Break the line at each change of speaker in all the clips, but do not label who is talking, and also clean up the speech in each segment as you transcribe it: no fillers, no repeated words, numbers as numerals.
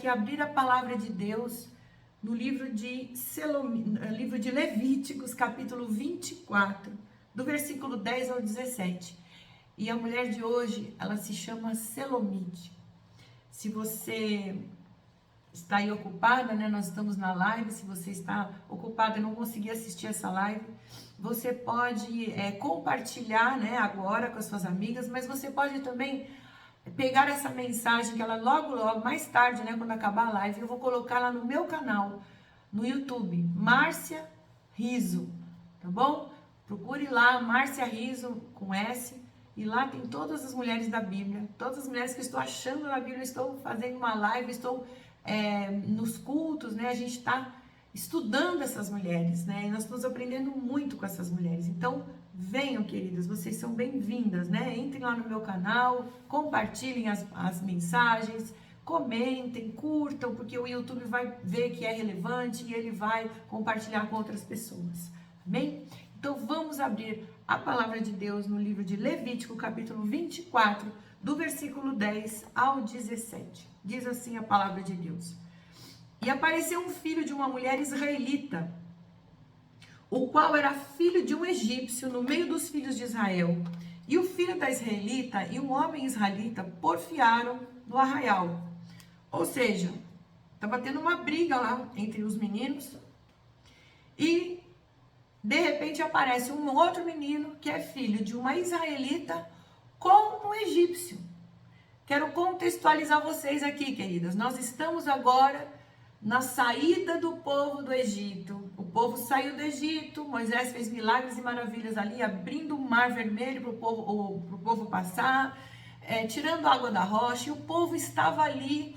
aqui abrir a palavra de Deus no livro de Levíticos, capítulo 24, do versículo 10 ao 17. E a mulher de hoje, ela se chama Selomite. Se você está aí ocupada, né? Nós estamos na live. Se você está ocupada e não conseguir assistir essa live, você pode compartilhar, né, agora com as suas amigas, mas você pode também pegar essa mensagem que ela logo, mais tarde, né, quando acabar a live, eu vou colocar lá no meu canal, no YouTube, Márcia Riso, tá bom? Procure lá, Márcia Riso, com S, e lá tem todas as mulheres da Bíblia, todas as mulheres que eu estou achando na Bíblia. Estou fazendo uma live, estou nos cultos, né, a gente está estudando essas mulheres, né, e nós estamos aprendendo muito com essas mulheres. Então, venham, queridas, vocês são bem-vindas, né? Entrem lá no meu canal, compartilhem as mensagens, comentem, curtam, porque o YouTube vai ver que é relevante e ele vai compartilhar com outras pessoas, amém? Então, vamos abrir a palavra de Deus no livro de Levítico, capítulo 24, do versículo 10 ao 17. Diz assim a palavra de Deus: E apareceu um filho de uma mulher israelita, o qual era filho de um egípcio no meio dos filhos de Israel. E o filho da israelita e um homem israelita porfiaram no arraial. Ou seja, estava tendo uma briga lá entre os meninos. E, de repente, aparece um outro menino que é filho de uma israelita com um egípcio. Quero contextualizar vocês aqui, queridas. Nós estamos agora na saída do povo do Egito. O povo saiu do Egito, Moisés fez milagres e maravilhas ali, abrindo o mar vermelho para o povo passar, tirando a água da rocha, e o povo estava ali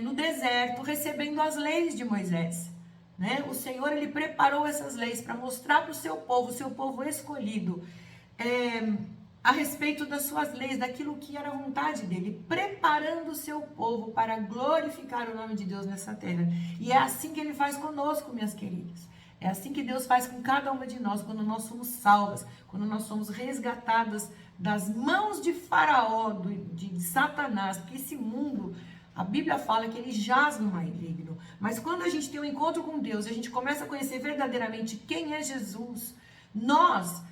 no deserto, recebendo as leis de Moisés, né? O Senhor, ele preparou essas leis para mostrar para o seu povo escolhido, a respeito das suas leis, daquilo que era a vontade dele, preparando o seu povo para glorificar o nome de Deus nessa terra. E é assim que ele faz conosco, minhas queridas. É assim que Deus faz com cada uma de nós, quando nós somos salvas, quando nós somos resgatadas das mãos de Faraó, de Satanás, porque esse mundo, a Bíblia fala que ele jaz no maligno. Mas quando a gente tem um encontro com Deus, a gente começa a conhecer verdadeiramente quem é Jesus, nós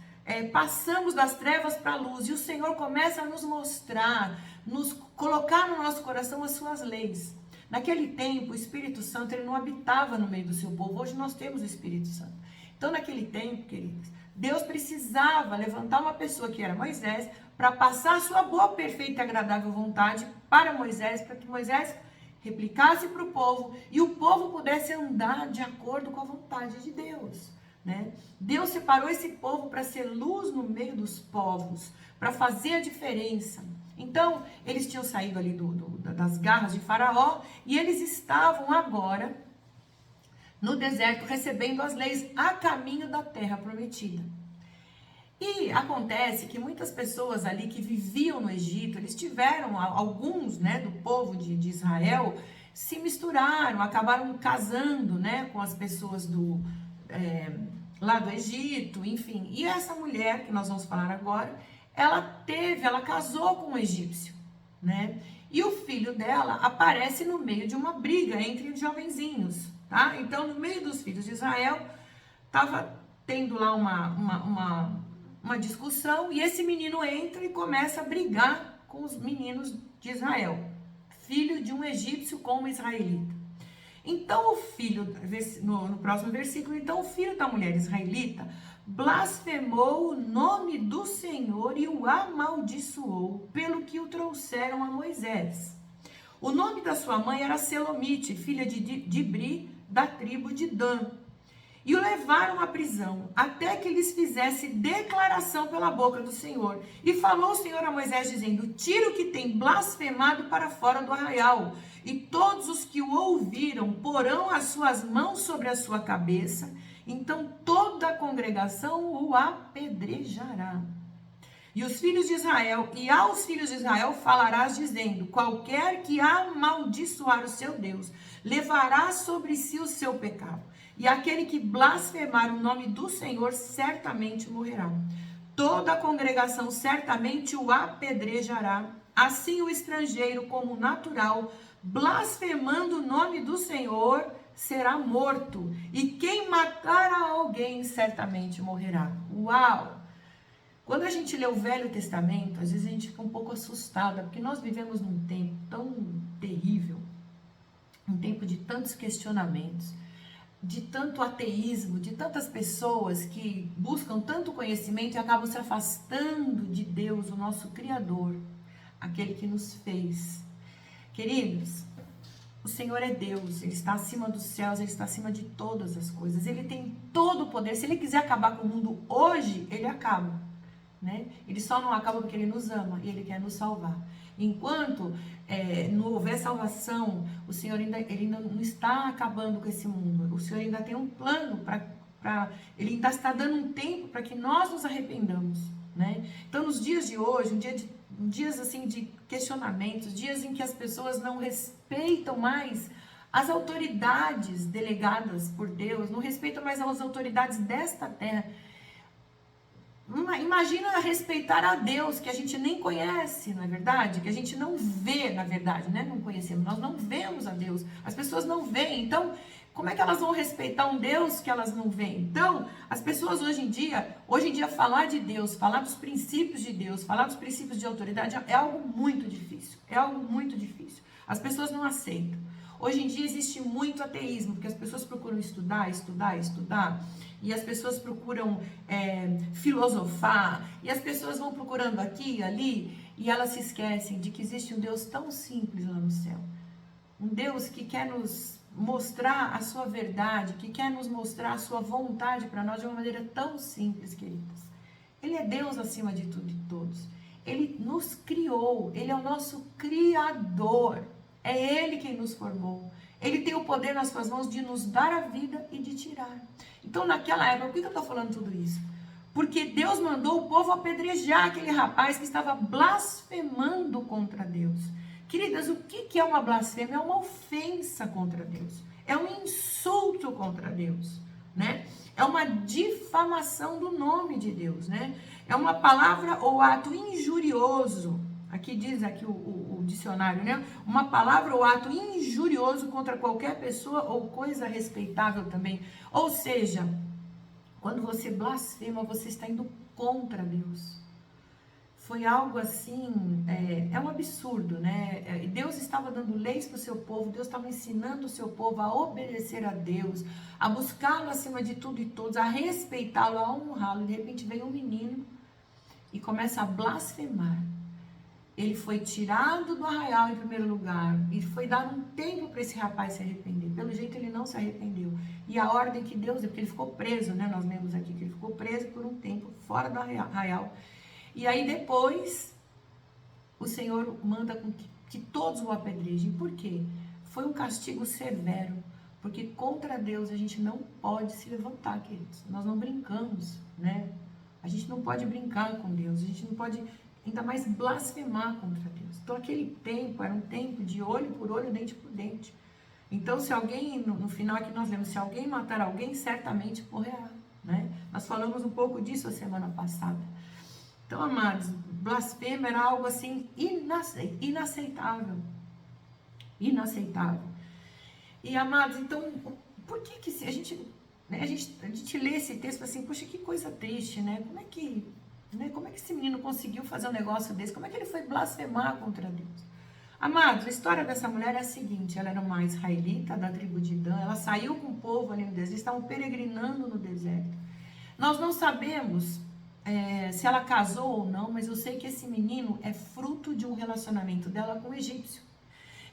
passamos das trevas para a luz, e o Senhor começa a nos mostrar, nos colocar no nosso coração as suas leis. Naquele tempo, o Espírito Santo, ele não habitava no meio do seu povo. Hoje nós temos o Espírito Santo. Então, naquele tempo, queridos, Deus precisava levantar uma pessoa que era Moisés, para passar a sua boa, perfeita e agradável vontade para Moisés, para que Moisés replicasse para o povo e o povo pudesse andar de acordo com a vontade de Deus, né? Deus separou esse povo para ser luz no meio dos povos, para fazer a diferença. Então, eles tinham saído ali das garras de Faraó, e eles estavam agora no deserto recebendo as leis a caminho da terra prometida. E acontece que muitas pessoas ali que viviam no Egito, eles tiveram, alguns, né, do povo de Israel, se misturaram, acabaram casando, né, com as pessoas lá do Egito, enfim. E essa mulher, que nós vamos falar agora, ela casou com um egípcio, né? E o filho dela aparece no meio de uma briga entre os jovenzinhos, tá? Então, no meio dos filhos de Israel, estava tendo lá uma discussão, e esse menino entra e começa a brigar com os meninos de Israel, filho de um egípcio com uma israelita. Então, no próximo versículo, então o filho da mulher israelita blasfemou o nome do Senhor e o amaldiçoou, pelo que o trouxeram a Moisés. O nome da sua mãe era Selomite, filha de Dibri, da tribo de Dan. E o levaram à prisão, até que lhes fizesse declaração pela boca do Senhor. E falou o Senhor a Moisés, dizendo: tira o que tem blasfemado para fora do arraial, e todos os que o ouviram porão as suas mãos sobre a sua cabeça, então toda a congregação o apedrejará. E aos filhos de Israel falarás, dizendo: qualquer que amaldiçoar o seu Deus, levará sobre si o seu pecado. E aquele que blasfemar o nome do Senhor certamente morrerá. Toda a congregação certamente o apedrejará, assim o estrangeiro como o natural, blasfemando o nome do Senhor será morto, e quem matar a alguém certamente morrerá. Uau! Quando a gente lê o Velho Testamento, às vezes a gente fica um pouco assustada, porque nós vivemos num tempo tão terrível, um tempo de tantos questionamentos, de tanto ateísmo, de tantas pessoas que buscam tanto conhecimento e acabam se afastando de Deus, o nosso Criador, aquele que nos fez. Queridos, o Senhor é Deus, Ele está acima dos céus, Ele está acima de todas as coisas, Ele tem todo o poder. Se Ele quiser acabar com o mundo hoje, Ele acaba, né? Ele só não acaba porque Ele nos ama e Ele quer nos salvar. Enquanto não houver salvação, o Senhor ele não está acabando com esse mundo. O Senhor ainda tem um plano Ele ainda está dando um tempo para que nós nos arrependamos, né? Então, nos dias de hoje, dias assim de questionamentos, dias em que as pessoas não respeitam mais as autoridades delegadas por Deus, não respeitam mais as autoridades desta terra. Imagina respeitar a Deus, que a gente nem conhece, não é verdade? Que a gente não vê, na verdade, né? Não conhecemos, nós não vemos a Deus. As pessoas não veem, então, como é que elas vão respeitar um Deus que elas não veem? Então, as pessoas hoje em dia falar de Deus, falar dos princípios de Deus, falar dos princípios de autoridade é algo muito difícil, é algo muito difícil. As pessoas não aceitam. Hoje em dia existe muito ateísmo, porque as pessoas procuram estudar, e as pessoas procuram filosofar, e as pessoas vão procurando aqui e ali, e elas se esquecem de que existe um Deus tão simples lá no céu. Um Deus que quer nos mostrar a sua verdade, que quer nos mostrar a sua vontade para nós de uma maneira tão simples, queridos. Ele é Deus acima de tudo e de todos. Ele nos criou, Ele é o nosso Criador. É Ele quem nos formou. Ele tem o poder nas suas mãos de nos dar a vida e de tirar. Então, naquela época, por que eu estou falando tudo isso? Porque Deus mandou o povo apedrejar aquele rapaz que estava blasfemando contra Deus. Queridas, o que é uma blasfêmia? É uma ofensa contra Deus. É um insulto contra Deus, né? É uma difamação do nome de Deus, né? É uma palavra ou ato injurioso. Aqui diz o dicionário, né? Uma palavra ou ato injurioso contra qualquer pessoa ou coisa respeitável também. Ou seja, quando você blasfema, você está indo contra Deus. Foi algo assim, é um absurdo, né? Deus estava dando leis para o seu povo, Deus estava ensinando o seu povo a obedecer a Deus, a buscá-lo acima de tudo e todos, a respeitá-lo, a honrá-lo. De repente vem um menino e começa a blasfemar. Ele foi tirado do arraial em primeiro lugar e foi dado um tempo para esse rapaz se arrepender. Pelo jeito ele não se arrependeu. E a ordem que Deus deu, porque ele ficou preso, né? Nós lemos aqui que ele ficou preso por um tempo fora do arraial. E aí depois o Senhor manda com que todos o apedrejem. Por quê? Foi um castigo severo. Porque contra Deus a gente não pode se levantar, queridos. Nós não brincamos, né? A gente não pode brincar com Deus. A gente não pode ainda mais blasfemar contra Deus. Então aquele tempo era um tempo de olho por olho, dente por dente. Então se alguém, no final aqui nós lemos, se alguém matar alguém, certamente morrerá, né? Nós falamos um pouco disso a semana passada. Então, amados, blasfêmia era algo assim inaceitável. Inaceitável. E, amados, então, por que a gente lê esse texto assim, poxa, que coisa triste, né? Como é que esse menino conseguiu fazer um negócio desse? Como é que ele foi blasfemar contra Deus? Amados, a história dessa mulher é a seguinte: ela era uma israelita da tribo de Dan, ela saiu com o povo ali no deserto, eles estavam peregrinando no deserto. Nós não sabemos se ela casou ou não, mas eu sei que esse menino é fruto de um relacionamento dela com o egípcio.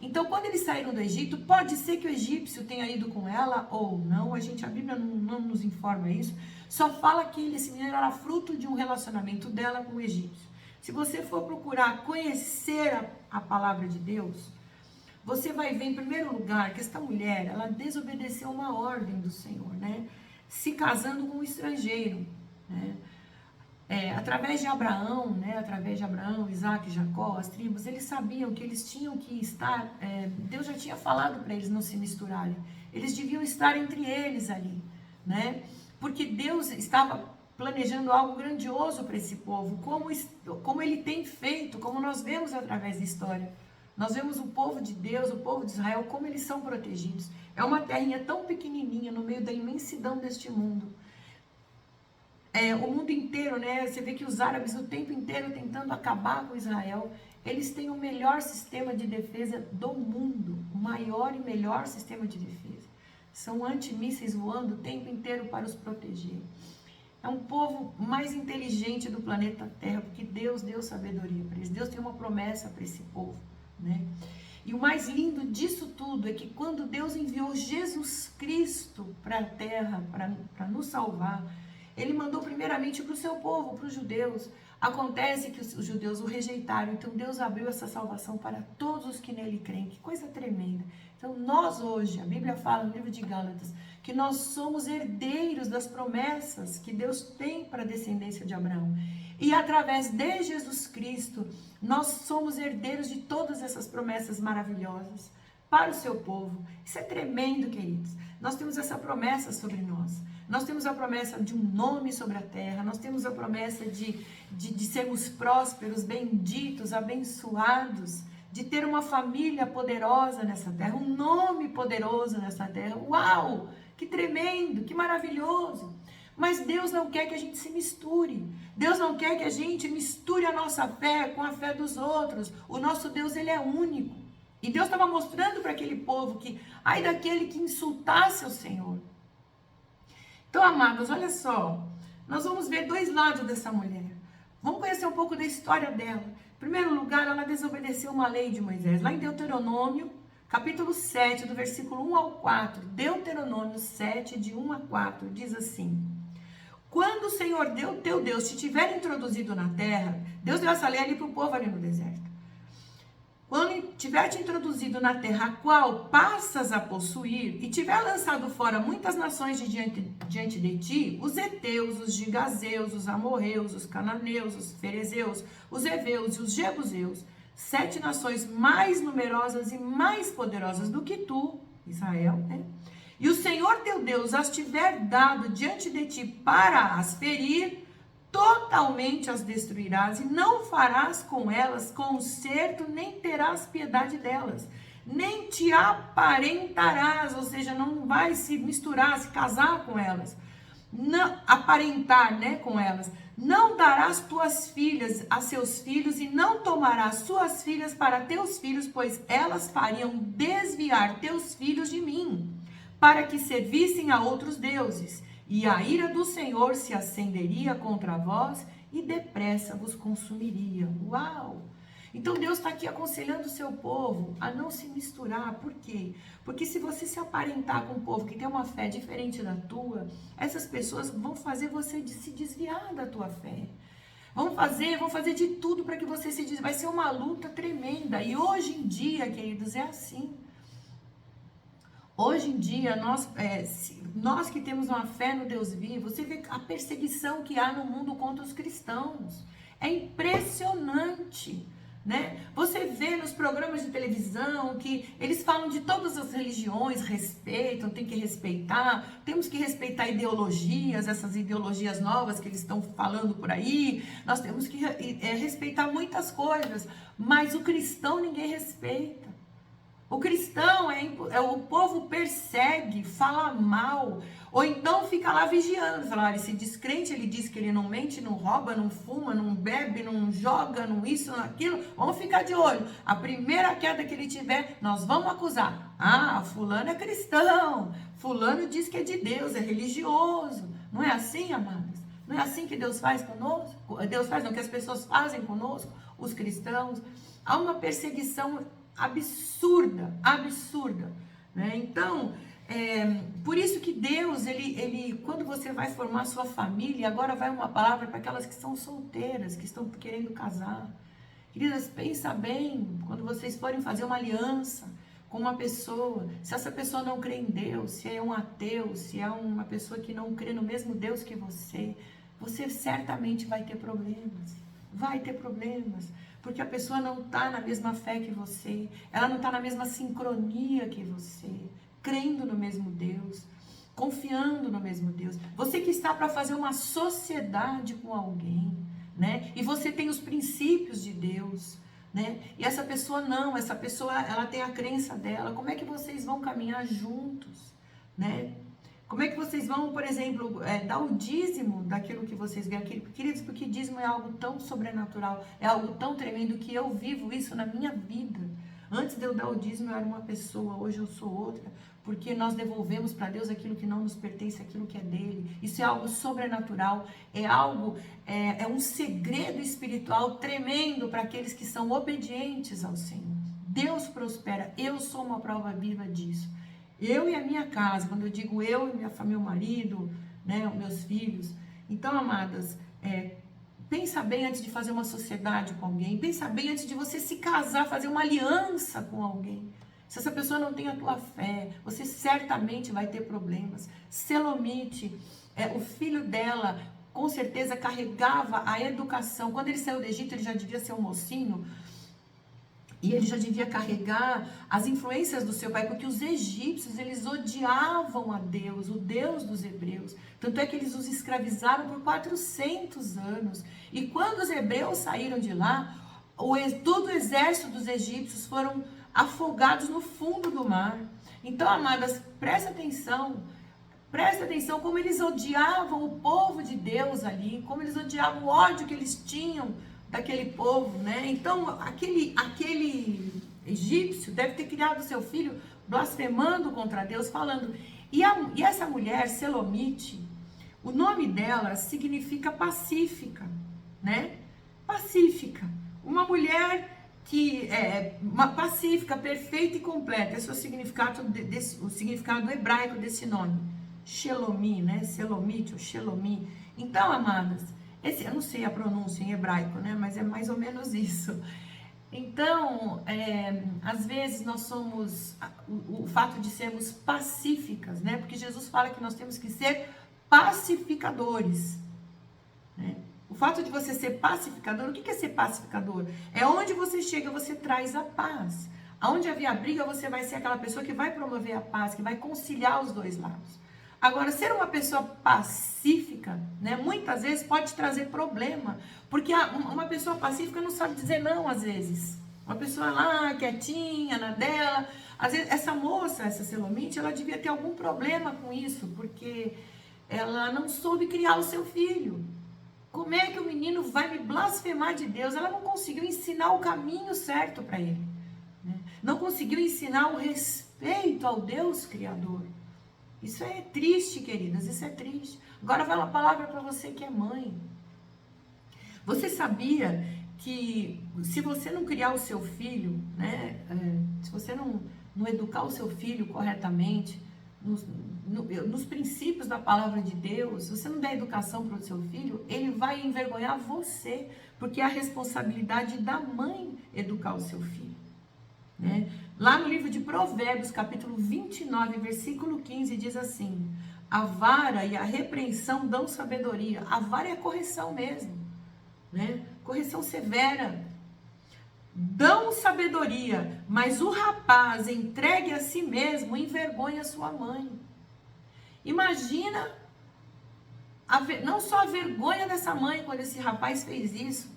Então, quando eles saíram do Egito, pode ser que o egípcio tenha ido com ela ou não, a Bíblia não nos informa isso, só fala que esse menino era fruto de um relacionamento dela com o egípcio. Se você for procurar conhecer a palavra de Deus, você vai ver, em primeiro lugar, que esta mulher, ela desobedeceu uma ordem do Senhor, né? Se casando com um estrangeiro, né? Através de Abraão, né? Através de Abraão, Isaac e Jacó, as tribos, eles sabiam que eles tinham que estar, Deus já tinha falado para eles não se misturarem, eles deviam estar entre eles ali, né? Porque Deus estava planejando algo grandioso para esse povo, como ele tem feito, como nós vemos através da história, Nós vemos o povo de Deus, o povo de Israel, como eles são protegidos. É uma terrinha tão pequenininha no meio da imensidão deste mundo. O mundo inteiro, né? Você vê que os árabes o tempo inteiro tentando acabar com Israel. Eles têm o melhor sistema de defesa do mundo, o maior e melhor sistema de defesa. São antimísseis voando o tempo inteiro para os proteger. É um povo mais inteligente do planeta Terra, porque Deus deu sabedoria para eles. Deus tem uma promessa para esse povo, né? E o mais lindo disso tudo é que quando Deus enviou Jesus Cristo para a Terra, para nos salvar, Ele mandou primeiramente para o seu povo, para os judeus. Acontece que os judeus o rejeitaram, então Deus abriu essa salvação para todos os que nele creem. Que coisa tremenda. Então nós hoje, a Bíblia fala no livro de Gálatas, que nós somos herdeiros das promessas que Deus tem para a descendência de Abraão. E através de Jesus Cristo, nós somos herdeiros de todas essas promessas maravilhosas para o seu povo. Isso é tremendo, queridos. Nós temos essa promessa sobre nós. Nós temos a promessa de um nome sobre a terra. Nós temos a promessa de sermos prósperos, benditos, abençoados, de ter uma família poderosa nessa terra, um nome poderoso nessa terra. Uau! Que tremendo, que maravilhoso! Mas Deus não quer que a gente se misture. Deus não quer que a gente misture a nossa fé com a fé dos outros. O nosso Deus, Ele é único. E Deus estava mostrando para aquele povo que, ai daquele que insultasse o Senhor. Então, amados, olha só. Nós vamos ver dois lados dessa mulher. Vamos conhecer um pouco da história dela. Em primeiro lugar, ela desobedeceu uma lei de Moisés. Lá em Deuteronômio, capítulo 7, do versículo 1 ao 4. Deuteronômio 7, de 1 a 4, diz assim: quando o Senhor teu Deus te tiver introduzido na terra, Deus deu essa lei ali para o povo ali no deserto. Quando tiver te introduzido na terra a qual passas a possuir, e tiver lançado fora muitas nações diante de ti, os heteus, os gigazeus, os amorreus, os cananeus, os ferezeus, os heveus e os jebuseus, 7 nações mais numerosas e mais poderosas do que tu, Israel, né? E o Senhor teu Deus as tiver dado diante de ti para as ferir, totalmente as destruirás e não farás com elas conserto, nem terás piedade delas, nem te aparentarás, ou seja, não vai se misturar, se casar com elas, não, aparentar, né, com elas. Não darás tuas filhas a seus filhos e não tomarás suas filhas para teus filhos, pois elas fariam desviar teus filhos de mim, para que servissem a outros deuses. E a ira do Senhor se acenderia contra vós e depressa vos consumiria. Uau! Então Deus está aqui aconselhando o seu povo a não se misturar. Por quê? Porque se você se aparentar com um povo que tem uma fé diferente da tua, essas pessoas vão fazer você se desviar da tua fé. Vão fazer de tudo para que você se desvie. Vai ser uma luta tremenda. E hoje em dia, queridos, é assim. Hoje em dia, nós que temos uma fé no Deus vivo, você vê a perseguição que há no mundo contra os cristãos. É impressionante, né? Você vê nos programas de televisão que eles falam de todas as religiões, respeitam, tem que respeitar, temos que respeitar ideologias, essas ideologias novas que eles estão falando por aí, nós temos que respeitar muitas coisas, mas o cristão ninguém respeita. O cristão o povo persegue, fala mal, ou então fica lá vigiando, fala, esse descrente, ele diz que ele não mente, não rouba, não fuma, não bebe, não joga, não isso, não aquilo, vamos ficar de olho. A primeira queda que ele tiver, nós vamos acusar. Ah, fulano é cristão, fulano diz que é de Deus, é religioso. Não é assim, amados? Não é assim que Deus faz conosco? Deus faz, não, que as pessoas fazem conosco, os cristãos. Há uma perseguição absurda, né? Então, por isso que Deus, ele, quando você vai formar sua família, agora vai uma palavra para aquelas que são solteiras, que estão querendo casar. Queridas, pensa bem, quando vocês forem fazer uma aliança com uma pessoa, se essa pessoa não crê em Deus, se é um ateu, se é uma pessoa que não crê no mesmo Deus que você certamente vai ter problemas. Porque a pessoa não está na mesma fé que você, ela não está na mesma sincronia que você, crendo no mesmo Deus, confiando no mesmo Deus. Você que está para fazer uma sociedade com alguém, né? E você tem os princípios de Deus, né? E essa pessoa não, essa pessoa, ela tem a crença dela. Como é que vocês vão caminhar juntos, né? Como é que vocês vão, por exemplo, dar o dízimo daquilo que vocês ganham? Queridos, porque dízimo é algo tão sobrenatural, é algo tão tremendo que eu vivo isso na minha vida. Antes de eu dar o dízimo, eu era uma pessoa, hoje eu sou outra, porque nós devolvemos para Deus aquilo que não nos pertence, aquilo que é dele. Isso é algo sobrenatural, é algo, é um segredo espiritual tremendo para aqueles que são obedientes ao Senhor. Deus prospera, eu sou uma prova viva disso. Eu e a minha casa, quando eu digo eu e minha família, meu marido, né, os meus filhos. Então, amadas, pensa bem antes de fazer uma sociedade com alguém. Pensa bem antes de você se casar, fazer uma aliança com alguém. Se essa pessoa não tem a tua fé, você certamente vai ter problemas. Selomite, o filho dela, com certeza carregava a educação. Quando ele saiu do Egito, ele já devia ser um mocinho. E ele já devia carregar as influências do seu pai, porque os egípcios, eles odiavam a Deus, o Deus dos hebreus. Tanto é que eles os escravizaram por 400 anos. E quando os hebreus saíram de lá, todo o exército dos egípcios foram afogados no fundo do mar. Então, amadas, presta atenção como eles odiavam o povo de Deus ali, como eles odiavam o ódio que eles tinham daquele povo, né? Então, aquele egípcio deve ter criado seu filho blasfemando contra Deus, falando. E essa mulher, Selomite, o nome dela significa pacífica, né? Pacífica. Uma mulher que é uma pacífica, perfeita e completa. Esse é o significado hebraico desse nome. Shelomi, né? Selomite ou Shelomi. Então, amadas, eu não sei a pronúncia em hebraico, né? Mas é mais ou menos isso. Então, às vezes nós somos, o fato de sermos pacíficas, né? Porque Jesus fala que nós temos que ser pacificadores, né? O fato de você ser pacificador, o que é ser pacificador? É onde você chega, você traz a paz. Aonde havia briga, você vai ser aquela pessoa que vai promover a paz, que vai conciliar os dois lados. Agora, ser uma pessoa pacífica, né, muitas vezes pode trazer problema, porque uma pessoa pacífica não sabe dizer não, às vezes. Uma pessoa lá, quietinha, na dela. Às vezes, essa moça, essa Selomite, ela devia ter algum problema com isso, porque ela não soube criar o seu filho. Como é que o menino vai me blasfemar de Deus? Ela não conseguiu ensinar o caminho certo para ele, né? Não conseguiu ensinar o respeito ao Deus Criador. Isso é triste, queridas, isso é triste. Agora vai uma palavra para você que é mãe. Você sabia que se você não criar o seu filho, né, se você não educar o seu filho corretamente, nos princípios da palavra de Deus, se você não der educação para o seu filho, ele vai envergonhar você, porque é a responsabilidade da mãe educar o seu filho, né? Lá no livro de Provérbios, capítulo 29, versículo 15, diz assim: a vara e a repreensão dão sabedoria. A vara é a correção mesmo, né? Correção severa. Dão sabedoria, mas o rapaz entregue a si mesmo envergonha sua mãe. Imagina, não só a vergonha dessa mãe quando esse rapaz fez isso,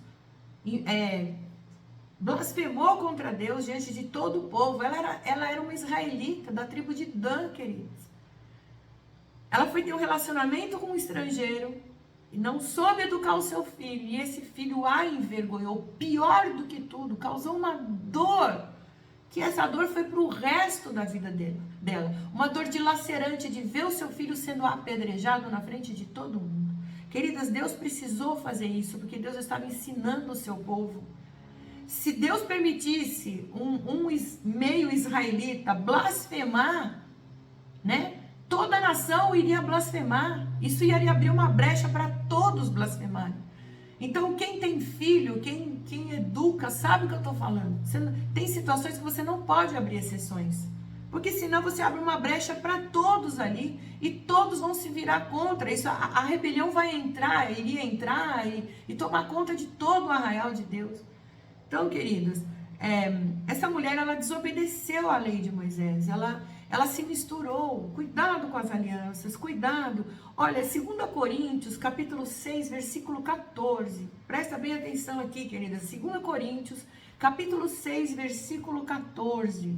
blasfemou contra Deus diante de todo o povo. Ela era uma israelita da tribo de Dan, queridos. Ela foi ter um relacionamento com um estrangeiro e não soube educar o seu filho. E esse filho a envergonhou. Pior do que tudo, causou uma dor, que essa dor foi para o resto da vida dela. Uma dor dilacerante de ver o seu filho sendo apedrejado na frente de todo mundo. Queridas, Deus precisou fazer isso, porque Deus estava ensinando o seu povo. Se Deus permitisse um meio israelita blasfemar, né? Toda a nação iria blasfemar. Isso iria abrir uma brecha para todos blasfemarem. Então, quem tem filho, quem educa, sabe o que eu estou falando. Tem situações que você não pode abrir exceções. Porque senão você abre uma brecha para todos ali e todos vão se virar contra. Isso, a rebelião iria entrar e tomar conta de todo o arraial de Deus. Então, queridos, essa mulher, ela desobedeceu à lei de Moisés, ela se misturou. Cuidado com as alianças, cuidado. Olha, 2 Coríntios, capítulo 6, versículo 14, presta bem atenção aqui, queridas, 2 Coríntios, capítulo 6, versículo 14.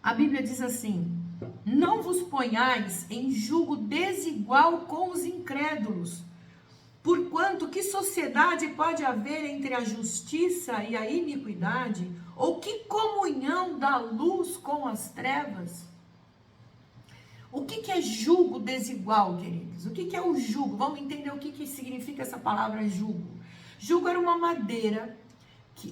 A Bíblia diz assim: não vos ponhais em jugo desigual com os incrédulos, porquanto que sociedade pode haver entre a justiça e a iniquidade? Ou que comunhão da luz com as trevas? O que é jugo desigual, queridos? O que é o jugo? Vamos entender o que significa essa palavra jugo. Jugo era uma madeira,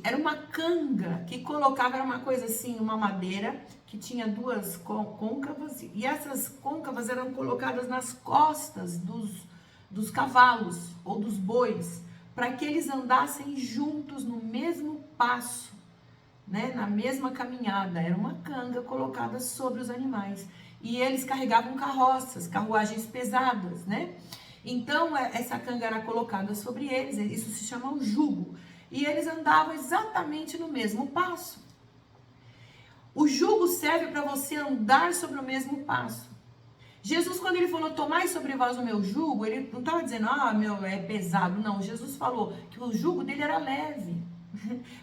era uma canga que colocava, era uma coisa assim, uma madeira que tinha duas côncavas, e essas côncavas eram colocadas nas costas dos cavalos ou dos bois, para que eles andassem juntos no mesmo passo, né, na mesma caminhada. Era uma canga colocada sobre os animais. E eles carregavam carroças, carruagens pesadas, né? Então, essa canga era colocada sobre eles, isso se chama um jugo. E eles andavam exatamente no mesmo passo. O jugo serve para você andar sobre o mesmo passo. Jesus, quando ele falou, tomai sobre vós o meu jugo, ele não estava dizendo, meu, é pesado. Não, Jesus falou que o jugo dele era leve.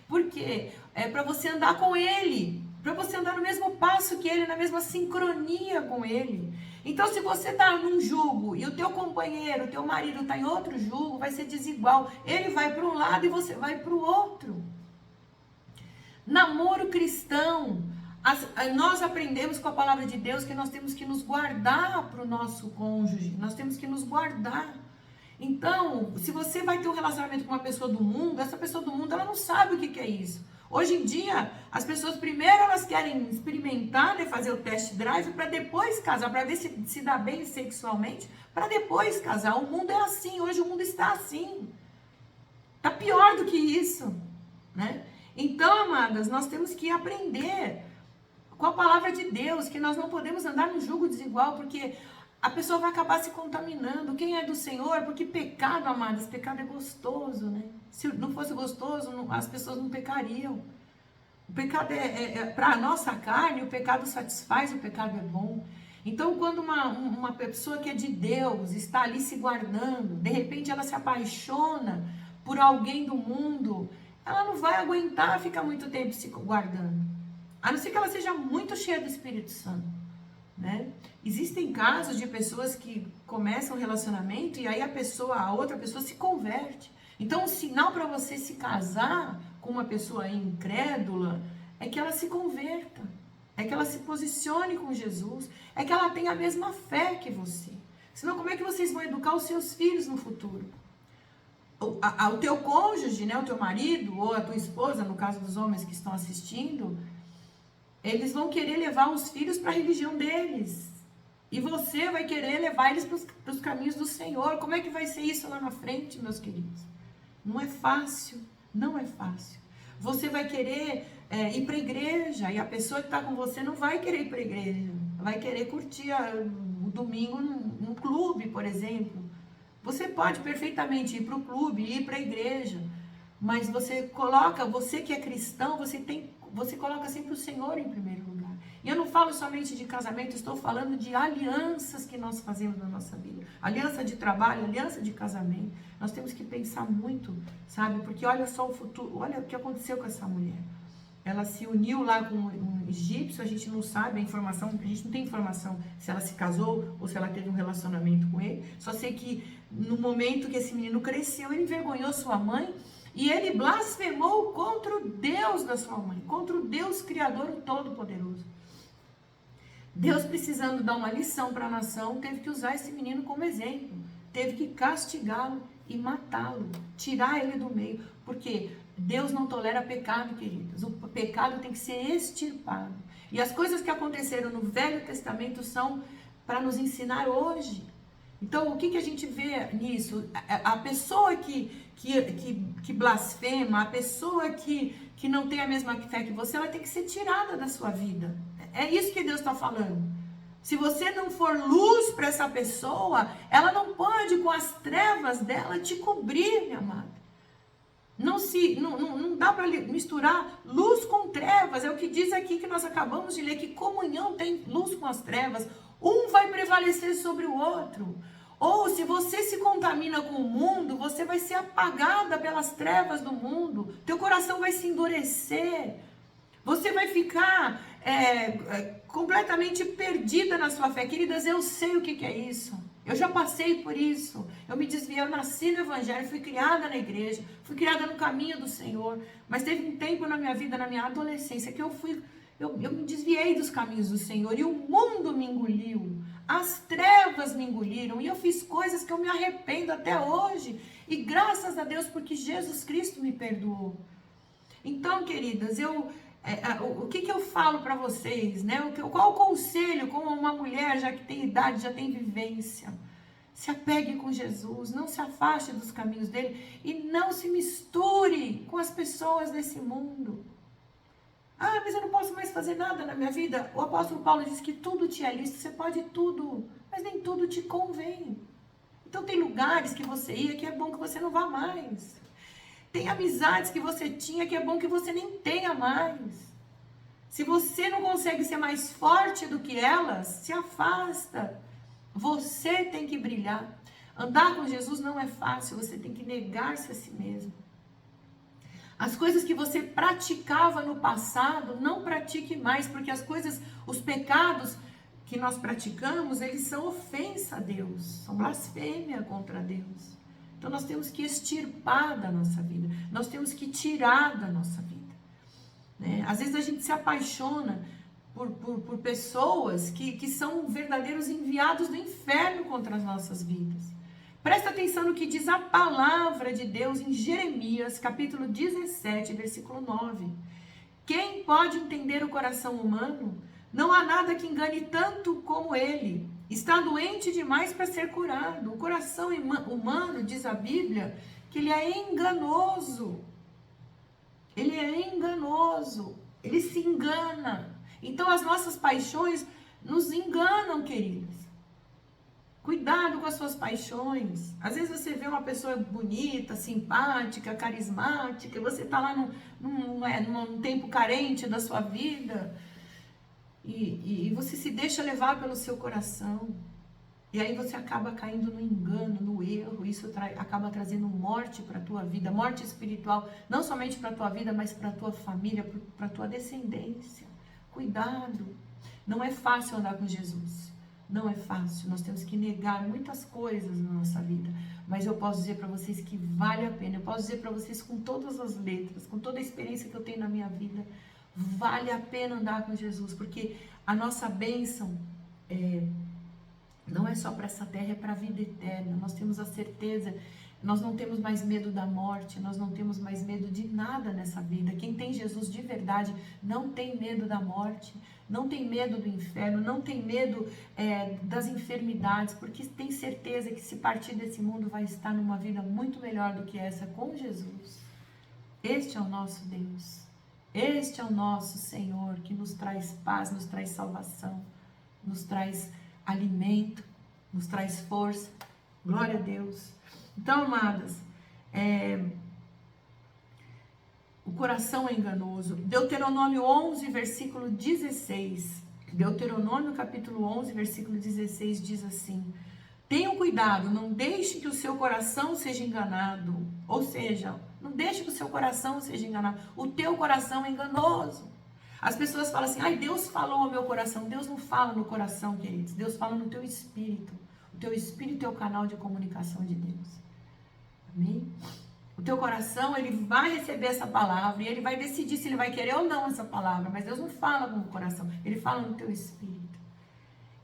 Por quê? É para você andar com ele, para você andar no mesmo passo que ele, na mesma sincronia com ele. Então, se você está num jugo e o teu companheiro, o teu marido está em outro jugo, vai ser desigual. Ele vai para um lado e você vai para o outro. Namoro cristão. Nós aprendemos com a palavra de Deus que nós temos que nos guardar para o nosso cônjuge. Nós temos que nos guardar. Então, se você vai ter um relacionamento com uma pessoa do mundo, essa pessoa do mundo, ela não sabe o que é isso. Hoje em dia, as pessoas primeiro elas querem experimentar, né, fazer o test drive para depois casar, para ver se dá bem sexualmente, para depois casar. O mundo é assim, hoje o mundo está assim. Está pior do que isso, né? Então, amadas, nós temos que aprender com a palavra de Deus que nós não podemos andar no jugo desigual, porque a pessoa vai acabar se contaminando. Quem é do Senhor? Porque pecado, amadas, pecado é gostoso, né? Se não fosse gostoso, as pessoas não pecariam. O pecado para a nossa carne, o pecado satisfaz, o pecado é bom. Então, quando uma pessoa que é de Deus está ali se guardando, de repente ela se apaixona por alguém do mundo, ela não vai aguentar ficar muito tempo se guardando. A não ser que ela seja muito cheia do Espírito Santo, né? Existem casos de pessoas que começam um relacionamento e aí a outra pessoa se converte. Então, o sinal para você se casar com uma pessoa incrédula é que ela se converta, é que ela se posicione com Jesus, é que ela tenha a mesma fé que você. Senão, como é que vocês vão educar os seus filhos no futuro? O teu cônjuge, né, o teu marido ou a tua esposa, no caso dos homens que estão assistindo, eles vão querer levar os filhos para a religião deles. E você vai querer levar eles para os caminhos do Senhor. Como é que vai ser isso lá na frente, meus queridos? Não é fácil, não é fácil. Você vai querer ir para a igreja e a pessoa que está com você não vai querer ir para a igreja. Vai querer curtir o domingo num clube, por exemplo. Você pode perfeitamente ir para o clube, ir para a igreja. Mas você que é cristão, você coloca sempre o Senhor em primeiro lugar. E eu não falo somente de casamento, estou falando de alianças que nós fazemos na nossa vida. Aliança de trabalho, aliança de casamento. Nós temos que pensar muito, sabe? Porque olha só o futuro, olha o que aconteceu com essa mulher. Ela se uniu lá com um egípcio, a gente não sabe a informação, a gente não tem informação se ela se casou ou se ela teve um relacionamento com ele. Só sei que no momento que esse menino cresceu, ele envergonhou sua mãe e ele blasfemou contra o Deus da sua mãe, contra o Deus Criador, o Todo-Poderoso. Deus, precisando dar uma lição para a nação, teve que usar esse menino como exemplo. Teve que castigá-lo e matá-lo, tirar ele do meio. Porque Deus não tolera pecado, queridas. O pecado tem que ser extirpado. E as coisas que aconteceram no Velho Testamento são para nos ensinar hoje. Então, o que a gente vê nisso? A pessoa que blasfema, a pessoa que não tem a mesma fé que você, ela tem que ser tirada da sua vida. É isso que Deus está falando. Se você não for luz para essa pessoa, ela não pode, com as trevas dela, te cobrir, minha amada. Não dá para misturar luz com trevas. É o que diz aqui que nós acabamos de ler, que comunhão tem luz com as trevas. Um vai prevalecer sobre o outro. Ou se você se contamina com o mundo, você vai ser apagada pelas trevas do mundo. Teu coração vai se endurecer. Você vai ficar completamente perdida na sua fé. Queridas, eu sei o que é isso. Eu já passei por isso. Eu me desviei, eu nasci no Evangelho, fui criada na igreja, fui criada no caminho do Senhor. Mas teve um tempo na minha vida, na minha adolescência, que eu me desviei dos caminhos do Senhor e o mundo me engoliu. As trevas me engoliram e eu fiz coisas que eu me arrependo até hoje. E graças a Deus, porque Jesus Cristo me perdoou. Então, queridas, o que eu falo para vocês, né? Qual o conselho como uma mulher já que tem idade, já tem vivência? Se apegue com Jesus, não se afaste dos caminhos dele e não se misture com as pessoas desse mundo. Ah, mas eu não posso mais fazer nada na minha vida. O apóstolo Paulo diz que tudo te é lícito, você pode tudo, mas nem tudo te convém. Então tem lugares que você ia que é bom que você não vá mais. Tem amizades que você tinha que é bom que você nem tenha mais. Se você não consegue ser mais forte do que elas, se afasta. Você tem que brilhar. Andar com Jesus não é fácil, você tem que negar-se a si mesmo. As coisas que você praticava no passado, não pratique mais, porque os pecados que nós praticamos, eles são ofensa a Deus, são blasfêmia contra Deus. Então nós temos que extirpar da nossa vida, nós temos que tirar da nossa vida. Né? Às vezes a gente se apaixona por pessoas que são verdadeiros enviados do inferno contra as nossas vidas. Presta atenção no que diz a palavra de Deus em Jeremias, capítulo 17, versículo 9. Quem pode entender o coração humano? Não há nada que engane tanto como ele. Está doente demais para ser curado. O coração humano, diz a Bíblia, que ele é enganoso. Ele é enganoso. Ele se engana. Então as nossas paixões nos enganam, queridos. Cuidado com as suas paixões. Às vezes você vê uma pessoa bonita, simpática, carismática, e você está lá num tempo carente da sua vida, e você se deixa levar pelo seu coração. E aí você acaba caindo no engano, no erro. Isso acaba trazendo morte para a tua vida, morte espiritual, não somente para a tua vida, mas para a tua família, para a tua descendência. Cuidado. Não é fácil andar com Jesus. Não é fácil, nós temos que negar muitas coisas na nossa vida, mas eu posso dizer para vocês que vale a pena, eu posso dizer para vocês com todas as letras, com toda a experiência que eu tenho na minha vida, vale a pena andar com Jesus, porque a nossa bênção não é só para essa terra, é para a vida eterna. Nós temos a certeza, nós não temos mais medo da morte, nós não temos mais medo de nada nessa vida. Quem tem Jesus de verdade não tem medo da morte, não tem medo do inferno, não tem medo das enfermidades, porque tem certeza que se partir desse mundo vai estar numa vida muito melhor do que essa com Jesus. Este é o nosso Deus, este é o nosso Senhor que nos traz paz, nos traz salvação, nos traz alimento, nos traz força. Glória a Deus. Então, amadas, o coração é enganoso. Deuteronômio 11, versículo 16. Deuteronômio, capítulo 11, versículo 16, diz assim: tenham cuidado, não deixe que o seu coração seja enganado. Ou seja, não deixe que o seu coração seja enganado. O teu coração é enganoso. As pessoas falam assim: ai, Deus falou ao meu coração. Deus não fala no coração, queridos. Deus fala no teu espírito. O teu espírito é o canal de comunicação de Deus. Amém? O teu coração, ele vai receber essa palavra e ele vai decidir se ele vai querer ou não essa palavra. Mas Deus não fala com o coração, ele fala no teu espírito.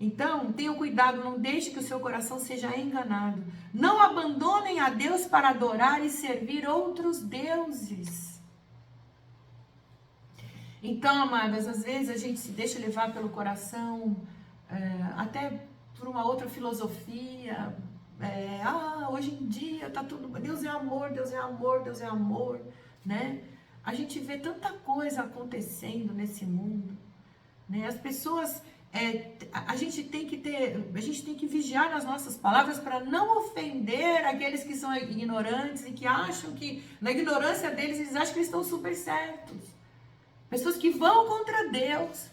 Então, tenham cuidado, não deixe que o seu coração seja enganado. Não abandonem a Deus para adorar e servir outros deuses. Então, amadas, às vezes a gente se deixa levar pelo coração, até por uma outra filosofia. Hoje em dia tá tudo, Deus é amor, Deus é amor, Deus é amor, né? A gente vê tanta coisa acontecendo nesse mundo, né? As pessoas, a gente tem que vigiar nas nossas palavras para não ofender aqueles que são ignorantes e que acham que, na ignorância deles, eles acham que eles estão super certos. Pessoas que vão contra Deus,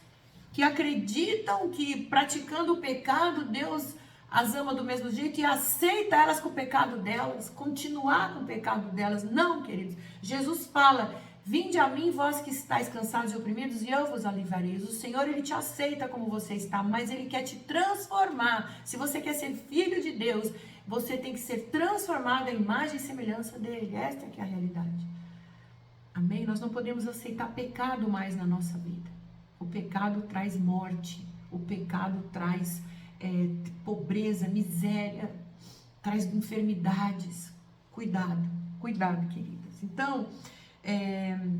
que acreditam que praticando o pecado, Deus as ama do mesmo jeito e aceita elas com o pecado delas, continuar com o pecado delas. Não, queridos. Jesus fala: vinde a mim, vós que estáis cansados e oprimidos, e eu vos aliviarei. O Senhor, Ele te aceita como você está, mas Ele quer te transformar. Se você quer ser filho de Deus, você tem que ser transformado à imagem e semelhança dEle. Esta é que é a realidade. Amém? Nós não podemos aceitar pecado mais na nossa vida. O pecado traz morte. O pecado traz pobreza, miséria, traz enfermidades. Cuidado, cuidado, queridas. Então,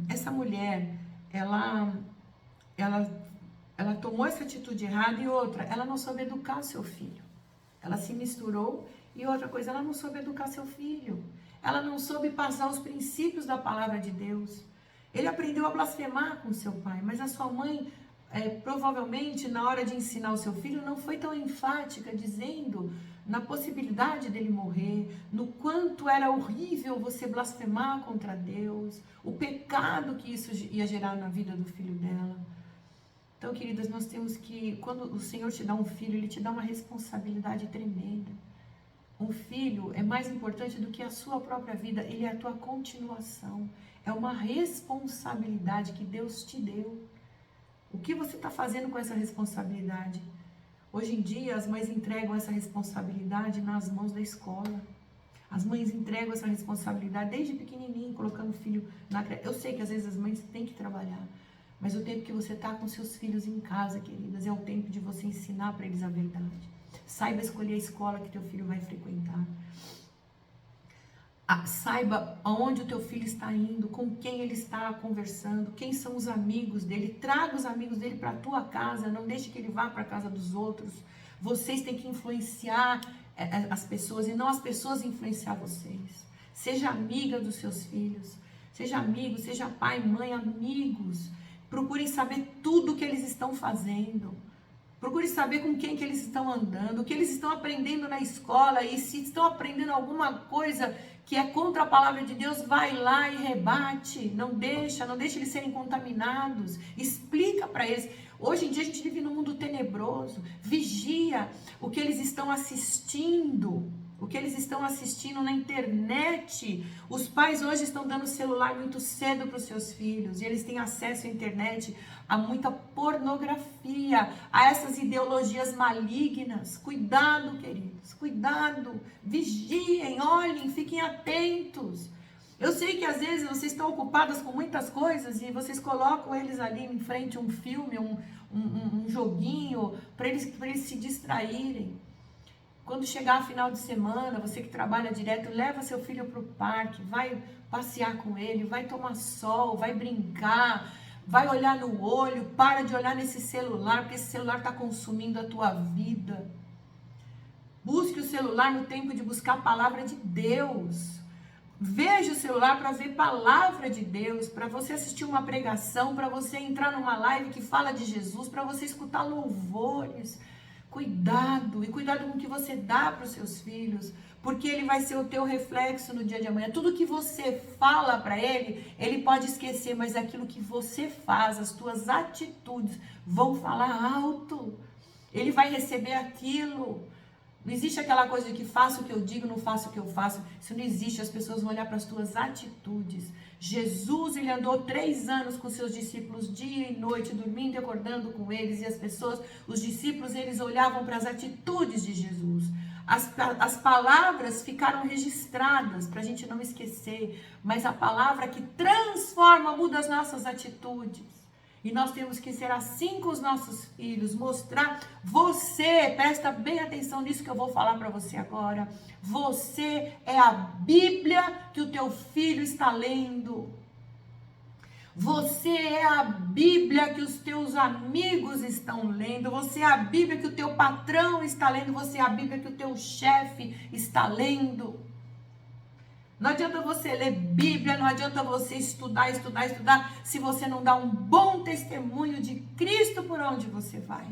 essa mulher, ela tomou essa atitude errada. E outra, ela não soube educar o seu filho. Ela se misturou. E outra coisa, ela não soube educar seu filho. Ela não soube passar os princípios da palavra de Deus. Ele aprendeu a blasfemar com seu pai, mas a sua mãe, provavelmente, na hora de ensinar o seu filho, não foi tão enfática, dizendo na possibilidade dele morrer, no quanto era horrível você blasfemar contra Deus, o pecado que isso ia gerar na vida do filho dela. Então, queridas, nós temos que, quando o Senhor te dá um filho, Ele te dá uma responsabilidade tremenda. Um filho é mais importante do que a sua própria vida, ele é a tua continuação. É uma responsabilidade que Deus te deu. O que você está fazendo com essa responsabilidade? Hoje em dia, as mães entregam essa responsabilidade nas mãos da escola. As mães entregam essa responsabilidade desde pequenininho, colocando o filho na creche. Eu sei que às vezes as mães têm que trabalhar, mas o tempo que você está com seus filhos em casa, queridas, é o tempo de você ensinar para eles a verdade. Saiba escolher a escola que teu filho vai frequentar. Saiba aonde o teu filho está indo, com quem ele está conversando, quem são os amigos dele. Traga os amigos dele para a tua casa, não deixe que ele vá para a casa dos outros. Vocês têm que influenciar as pessoas e não as pessoas influenciar vocês. Seja amiga dos seus filhos, seja amigo, seja pai, mãe, amigos. Procurem saber tudo o que eles estão fazendo. Procure saber com quem que eles estão andando, o que eles estão aprendendo na escola, e se estão aprendendo alguma coisa que é contra a palavra de Deus, vai lá e rebate, não deixa eles serem contaminados, explica para eles. Hoje em dia a gente vive num mundo tenebroso, vigia o que eles estão assistindo, na internet. Os pais hoje estão dando celular muito cedo para os seus filhos, e eles têm acesso à internet, a muita pornografia, a essas ideologias malignas. Cuidado, queridos, cuidado, vigiem, olhem, fiquem atentos. Eu sei que às vezes vocês estão ocupadas com muitas coisas e vocês colocam eles ali em frente a um filme, um joguinho, para eles se distraírem. Quando chegar a final de semana, você que trabalha direto, leva seu filho para o parque, vai passear com ele, vai tomar sol, vai brincar, vai olhar no olho, para de olhar nesse celular, porque esse celular está consumindo a tua vida. Busque o celular no tempo de buscar a palavra de Deus. Veja o celular para ver palavra de Deus, para você assistir uma pregação, para você entrar numa live que fala de Jesus, para você escutar louvores. Cuidado, e cuidado com o que você dá para os seus filhos, porque ele vai ser o teu reflexo no dia de amanhã. Tudo que você fala para ele, ele pode esquecer, mas aquilo que você faz, as tuas atitudes vão falar alto. Ele vai receber aquilo. Não existe aquela coisa de que faço o que eu digo, não faço o que eu faço. Isso não existe, as pessoas vão olhar para as tuas atitudes. Jesus, ele andou 3 anos com seus discípulos, dia e noite, dormindo e acordando com eles. E as pessoas, os discípulos, eles olhavam para as atitudes de Jesus. As palavras ficaram registradas para a gente não esquecer. Mas a palavra que transforma, muda as nossas atitudes. E nós temos que ser assim com os nossos filhos, mostrar, você, presta bem atenção nisso que eu vou falar para você agora, você é a Bíblia que o teu filho está lendo, você é a Bíblia que os teus amigos estão lendo, você é a Bíblia que o teu patrão está lendo, você é a Bíblia que o teu chefe está lendo. Não adianta você ler Bíblia, não adianta você estudar, se você não dá um bom testemunho de Cristo por onde você vai.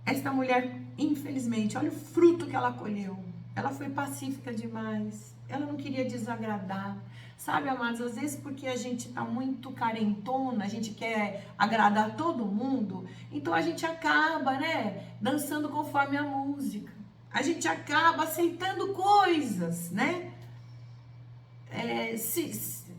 Esta mulher, infelizmente, olha o fruto que ela colheu. Ela foi pacífica demais. ela não queria desagradar. Sabe, amados, às vezes porque a gente tá muito carentona, a gente quer agradar todo mundo, então a gente acaba, né, dançando conforme a música. A gente acaba aceitando coisas, né?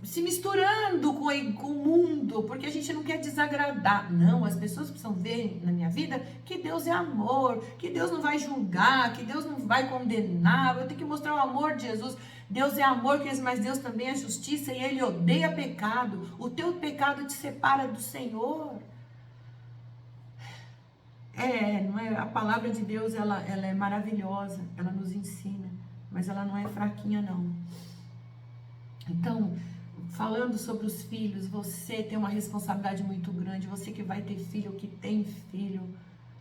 Se misturando com o mundo, porque a gente não quer desagradar. Não, as pessoas precisam ver na minha vida que Deus é amor, que Deus não vai julgar, que Deus não vai condenar. Eu tenho que mostrar o amor de Jesus. Deus é amor, mas Deus também é justiça e Ele odeia pecado. O teu pecado te separa do Senhor. Não é? A palavra de Deus, ela é maravilhosa, ela nos ensina, mas ela não é fraquinha, não. Então, falando sobre os filhos, você tem uma responsabilidade muito grande. Você que vai ter filho ou que tem filho,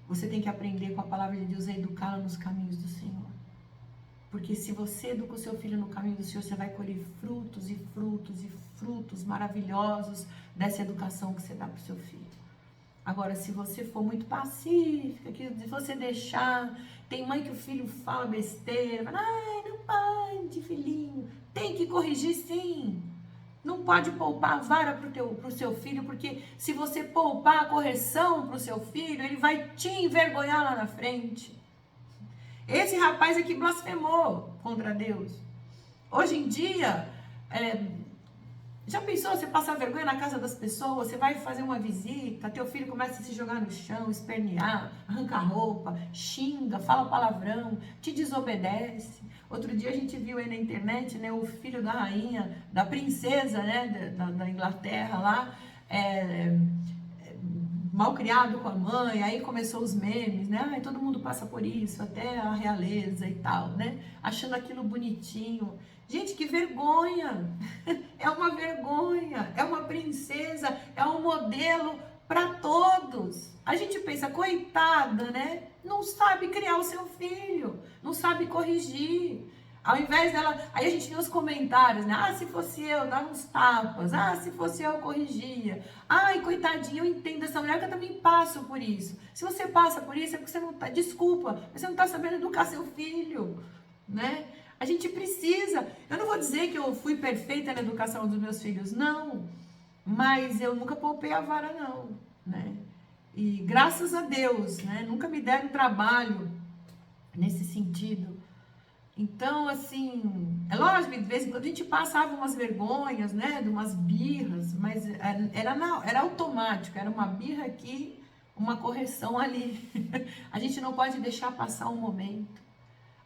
você tem que aprender com a palavra de Deus a educá-lo nos caminhos do Senhor. Porque se você educa o seu filho no caminho do Senhor, você vai colher frutos e frutos e frutos maravilhosos dessa educação que você dá para o seu filho. Agora, se você for muito pacífica, se você deixar, tem mãe que o filho fala besteira, fala, ai, não pode, filhinho, tem que corrigir sim. Não pode poupar a vara para o seu filho, porque se você poupar a correção para o seu filho, ele vai te envergonhar lá na frente. Esse rapaz aqui blasfemou contra Deus. Hoje em dia, já pensou você passar vergonha na casa das pessoas? Você vai fazer uma visita, teu filho começa a se jogar no chão, espernear, arranca roupa, xinga, fala palavrão, te desobedece. Outro dia a gente viu aí na internet, né, o filho da rainha, da princesa, né, da Inglaterra lá, mal criado com a mãe, aí começou os memes, né, ai, todo mundo passa por isso, até a realeza e tal, né, achando aquilo bonitinho. Gente, que vergonha, é uma vergonha, é uma princesa, é um modelo para todos. A gente pensa, coitada, né? Não sabe criar o seu filho, não sabe corrigir. Ao invés dela, aí a gente vê os comentários, né? Ah, se fosse eu, dava uns tapas. Ah, se fosse eu, corrigia. Ai, coitadinha, eu entendo essa mulher que eu também passo por isso. Se você passa por isso, é porque você não tá, desculpa, você não tá sabendo educar seu filho, né? A gente precisa, eu não vou dizer que eu fui perfeita na educação dos meus filhos, não, mas eu nunca poupei a vara, não, né? E graças a Deus, né? Nunca me deram trabalho nesse sentido. Então, assim, é lógico, de vez em quando a gente passava umas vergonhas, né? De umas birras, mas era automático, era uma birra aqui, uma correção ali. A gente não pode deixar passar um momento.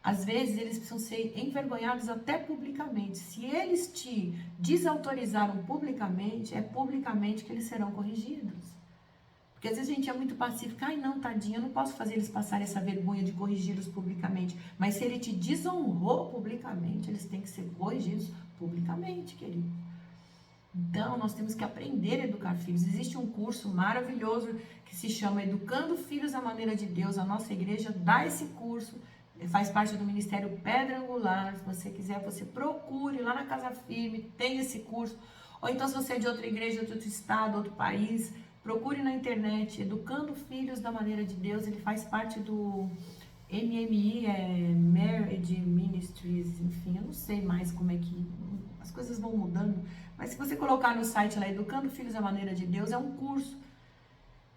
Às vezes eles precisam ser envergonhados até publicamente. Se eles te desautorizaram publicamente, é publicamente que eles serão corrigidos. Porque às vezes a gente é muito pacífico. Ai não, tadinha, eu não posso fazer eles passarem essa vergonha de corrigi-los publicamente. Mas se ele te desonrou publicamente, eles têm que ser corrigidos publicamente, querido. Então, nós temos que aprender a educar filhos. Existe um curso maravilhoso que se chama Educando Filhos à Maneira de Deus. A nossa igreja dá esse curso. Faz parte do Ministério Pedra Angular. Se você quiser, você procure lá na Casa Firme, tem esse curso. Ou então, se você é de outra igreja, de outro estado, outro país, procure na internet, Educando Filhos da Maneira de Deus. Ele faz parte do MMI, Marriage Ministries, enfim, eu não sei mais como é que as coisas vão mudando. Mas se você colocar no site lá, Educando Filhos da Maneira de Deus, é um curso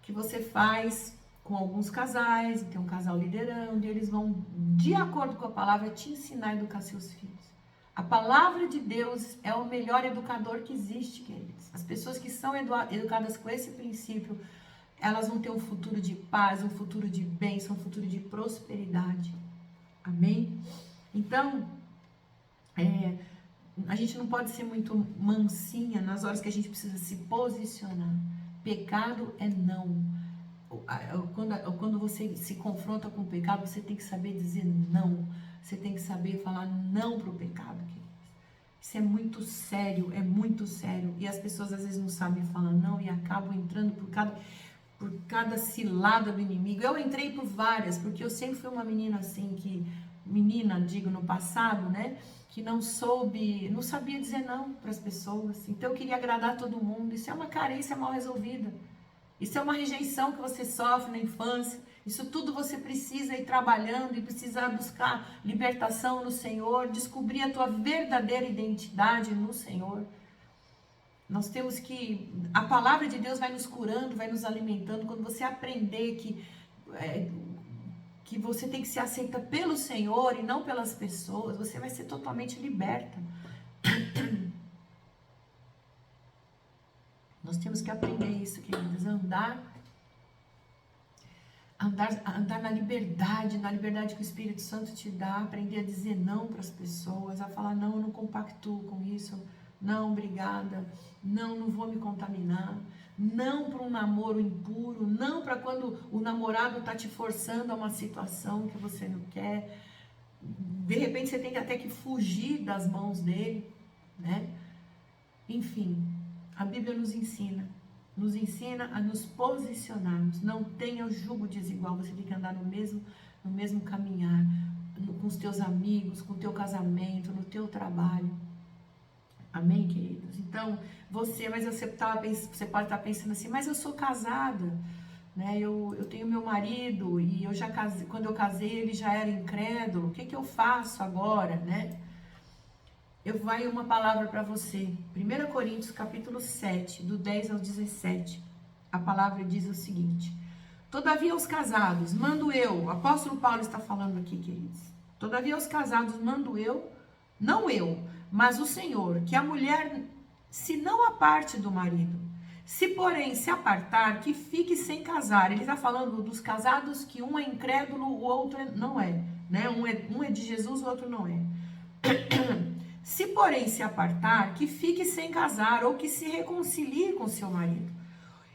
que você faz com alguns casais, tem um casal liderando, e eles vão, de acordo com a palavra, te ensinar a educar seus filhos. A palavra de Deus é o melhor educador que existe, queridos. As pessoas que são educadas com esse princípio, elas vão ter um futuro de paz, um futuro de bênção, um futuro de prosperidade. Amém? Então, a gente não pode ser muito mansinha nas horas que a gente precisa se posicionar. Pecado é não. Quando você se confronta com o pecado, você tem que saber dizer não. Você tem que saber falar não para o pecado, queridos. Isso é muito sério, é muito sério. E as pessoas às vezes não sabem falar não e acabam entrando por cada cilada do inimigo. Eu entrei por várias, porque eu sempre fui uma menina assim, no passado, né? Que não sabia dizer não para as pessoas. Então eu queria agradar todo mundo. Isso é uma carência mal resolvida. Isso é uma rejeição que você sofre na infância. Isso tudo você precisa ir trabalhando e precisa buscar libertação no Senhor, descobrir a tua verdadeira identidade no Senhor. Nós temos que, a palavra de Deus vai nos curando, vai nos alimentando. Quando você aprender que você tem que ser aceita pelo Senhor e não pelas pessoas, você vai ser totalmente liberta. Nós temos que aprender isso, queridas, andar na liberdade que o Espírito Santo te dá, aprender a dizer não para as pessoas, a falar, não, eu não compactuo com isso, não, obrigada, não vou me contaminar, não para um namoro impuro, não para quando o namorado está te forçando a uma situação que você não quer, de repente você tem até que fugir das mãos dele, né? Enfim, a Bíblia nos ensina a nos posicionarmos. Não tenha o jugo desigual, você tem que andar no mesmo caminhar, com os teus amigos, com o teu casamento, no teu trabalho. Amém, queridos? Então, você pode estar pensando assim, mas eu sou casada, né? Eu tenho meu marido e eu já casei, quando eu casei ele já era incrédulo, o que eu faço agora, né? Eu vou uma palavra para você. 1 Coríntios capítulo 7, do 10 ao 17. A palavra diz o seguinte: todavia os casados, mando eu, o apóstolo Paulo está falando aqui, queridos. Todavia os casados, mando eu, não eu, mas o Senhor, que a mulher se não aparte do marido. Se, porém, se apartar, que fique sem casar. Ele está falando dos casados que um é incrédulo, o outro não é, né? Um é de Jesus, o outro não é. Se, porém, se apartar, que fique sem casar ou que se reconcilie com seu marido.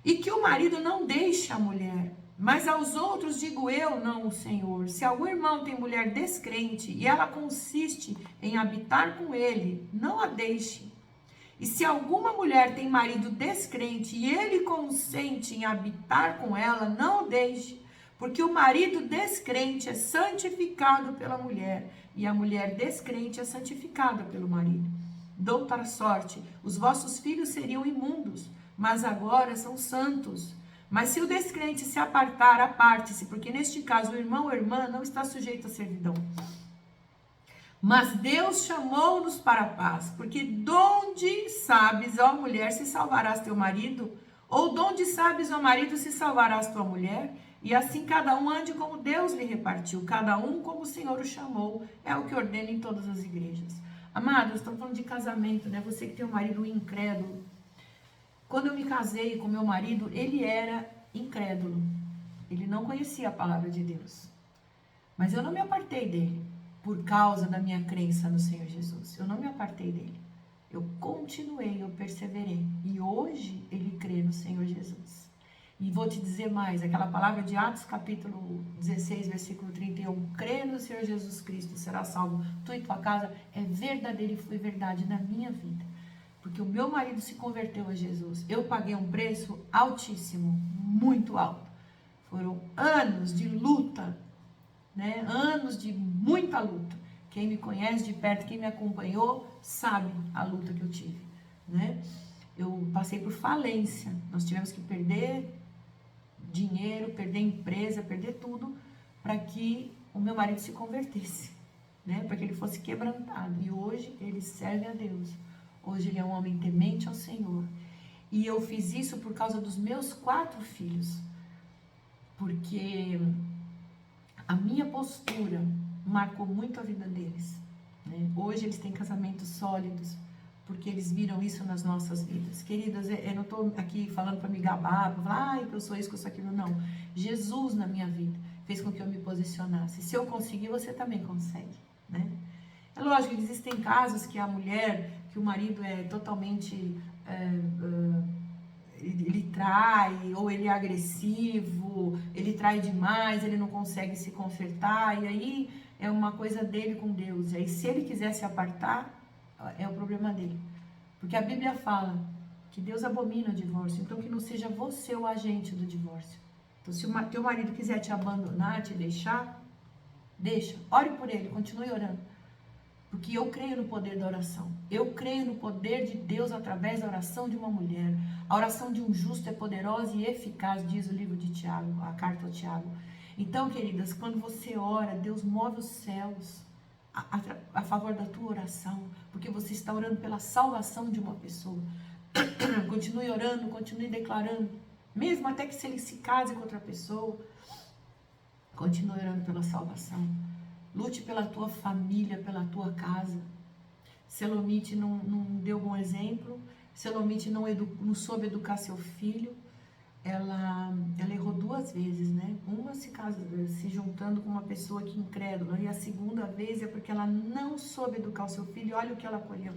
E que o marido não deixe a mulher. Mas aos outros digo eu, não o Senhor. Se algum irmão tem mulher descrente e ela consiste em habitar com ele, não a deixe. E se alguma mulher tem marido descrente e ele consente em habitar com ela, não o deixe. Porque o marido descrente é santificado pela mulher, e a mulher descrente é santificada pelo marido. De outra sorte, os vossos filhos seriam imundos, mas agora são santos. Mas se o descrente se apartar, aparte-se, porque neste caso o irmão ou irmã não está sujeito à servidão. Mas Deus chamou-nos para a paz, porque donde sabes, ó mulher, se salvarás teu marido? Ou donde sabes, ó marido, se salvarás tua mulher? E assim cada um ande como Deus lhe repartiu, cada um como o Senhor o chamou, é o que ordena em todas as igrejas. Amadas, estamos falando de casamento, né? Você que tem um marido incrédulo. Quando eu me casei com meu marido, ele era incrédulo. Ele não conhecia a palavra de Deus. Mas eu não me apartei dele por causa da minha crença no Senhor Jesus. Eu não me apartei dele. Eu continuei, eu perseverei. E hoje ele crê no Senhor Jesus. E vou te dizer mais, aquela palavra de Atos capítulo 16, versículo 31, crê no Senhor Jesus Cristo, será salvo tu e tua casa, é verdadeiro e foi verdade na minha vida. Porque o meu marido se converteu a Jesus. Eu paguei um preço altíssimo, muito alto. Foram anos de luta, né? Anos de muita luta. Quem me conhece de perto, quem me acompanhou, sabe a luta que eu tive, né? Eu passei por falência. Nós tivemos que perder dinheiro, perder empresa, perder tudo, para que o meu marido se convertesse, né? Para que ele fosse quebrantado. E hoje ele serve a Deus. Hoje ele é um homem temente ao Senhor. E eu fiz isso por causa dos meus 4 filhos. Porque a minha postura marcou muito a vida deles, né? Hoje eles têm casamentos sólidos, porque eles viram isso nas nossas vidas. Queridas, eu não estou aqui falando para me gabar, para falar, que eu sou isso, que eu sou aquilo, não. Jesus na minha vida fez com que eu me posicionasse. Se eu conseguir, você também consegue, né? É lógico que existem casos que a mulher, que o marido é totalmente, ele trai, ou ele é agressivo, ele trai demais, ele não consegue se consertar, e aí é uma coisa dele com Deus. E aí se ele quiser se apartar, é o problema dele. Porque a Bíblia fala que Deus abomina o divórcio, então que não seja você o agente do divórcio. Então se o teu marido quiser te abandonar, te deixar, deixa, ore por ele, continue orando. Porque eu creio no poder da oração. Eu creio no poder de Deus através da oração de uma mulher. A oração de um justo é poderosa e eficaz, diz o livro de Tiago, a carta ao Tiago. Então, queridas, quando você ora, Deus move os céus a favor da tua oração, porque você está orando pela salvação de uma pessoa. Continue orando, continue declarando, mesmo até que se ele se case com outra pessoa, continue orando pela salvação. Lute pela tua família, pela tua casa. Selomite não deu bom exemplo, Selomite não soube educar seu filho, ela errou 2 vezes, né? Uma se juntando com uma pessoa que incrédula, e a segunda vez é porque ela não soube educar o seu filho, e olha o que ela colheu.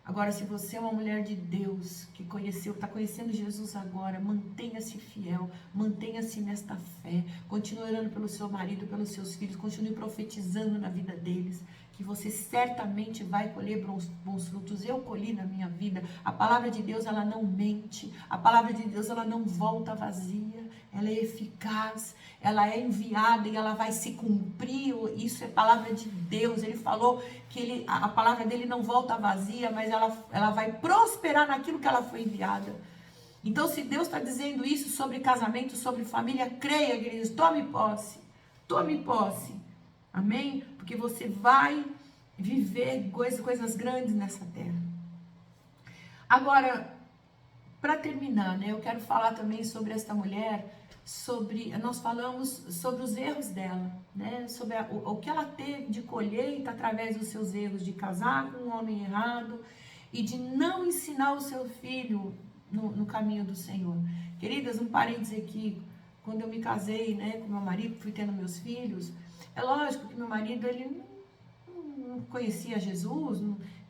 Agora, se você é uma mulher de Deus, que está conhecendo Jesus agora, mantenha-se fiel, mantenha-se nesta fé, continue orando pelo seu marido, pelos seus filhos, continue profetizando na vida deles, que você certamente vai colher bons frutos. Eu colhi na minha vida. A palavra de Deus, ela não mente, a palavra de Deus, ela não volta vazia, ela é eficaz, ela é enviada e ela vai se cumprir. Isso é palavra de Deus. Ele falou que a palavra dele não volta vazia, mas ela vai prosperar naquilo que ela foi enviada. Então, se Deus está dizendo isso sobre casamento, sobre família, creia, igreja, tome posse, amém? Porque você vai viver coisas grandes nessa terra. Agora, para terminar, né, eu quero falar também sobre esta mulher, nós falamos sobre os erros dela, né, sobre o que ela teve de colheita através dos seus erros, de casar com um homem errado e de não ensinar o seu filho no caminho do Senhor. Queridas, um parênteses aqui, quando eu me casei, né, com meu marido, fui tendo meus filhos, é lógico que meu marido, ele não conhecia Jesus,